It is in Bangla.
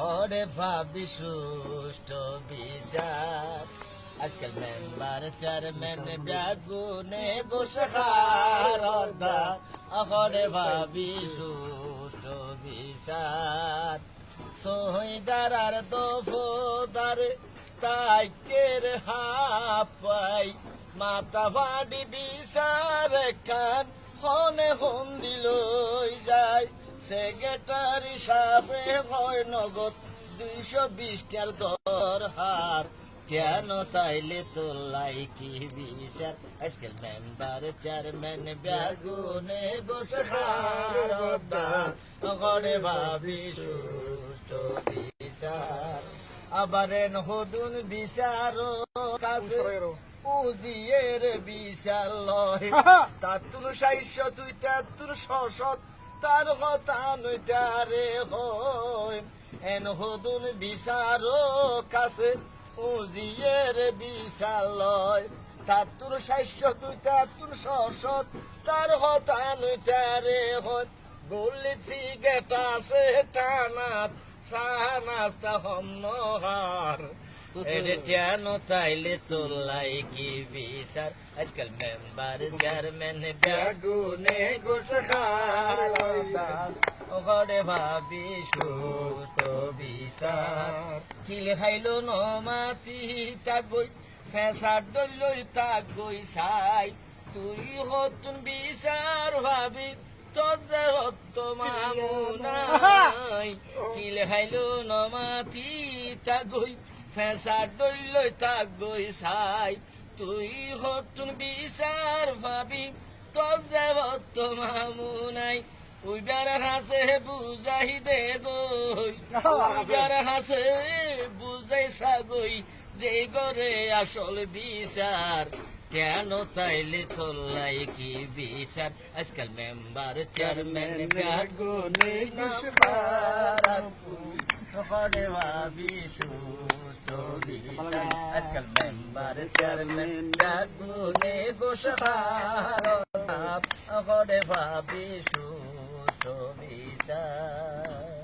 ওরে ভাবি সুষ্ঠু বিচার আজকাল মেম্বার চেয়ারম্যান বেগুনে বসে খারদা ওরে ভাবি সুষ্ঠু বিচার শহীদার আর দফদার তাইকের হাপাই মাতা ভাডি বিচার কান হনে হন দিল যায় সেক্রেটারি সাফে হয় নগদ 220 টার দরহার কেন তাইলে তোলাই কি বিচার আজকাল মেম্বার চেয়ারম্যান বেগুনে বসে খারদা ঘরে ভাবি সুষ্ঠু বিচার আবার হদুন বিচার কাছে উজিয়ের বিচার লয় তাতুর 773 তার কথা নইতারে হয় এন হদুন বিচার কাছে উজিয়ের বিচার লয় তাতুর 773 তার কথা নইতারে হয় গলি সিগারেট আছে টানাত সানাস্তা হন্নহার এরে কেন তাইলে তোলাই কি বিচার আজকাল মেম্বার চেয়ারম্যান বেগুনে গোসখার ঘরে ভাবি সুষ্ঠু বিচার কিল খাইলো নমাতি তাগই ফেসার ডলই তাগই সাই তুই হতুন বিচার ভাবি তোর যে হত মামুনাই কিল খাইলো নমাতি তাগই ফেসা ডলই তাগই সাই তুই হতুন বিচার ভাবি তোর যে হত মামুনাই ওই বেড়া হাসে বুঝাই দে গই ওই বেড়া হাসে বুঝাই সাগই যে গরে আসল বিচার কেন তাইলে তোলাই কি বিচার আজকাল মেম্বার চেয়ারম্যান বেগুনে ঘরে ভাবি সুষ্ঠু বিচার আজকাল মেম্বার চেয়ারম্যান বেগুনে বসে ঘরে ভাবি সুষ্ঠু বিচার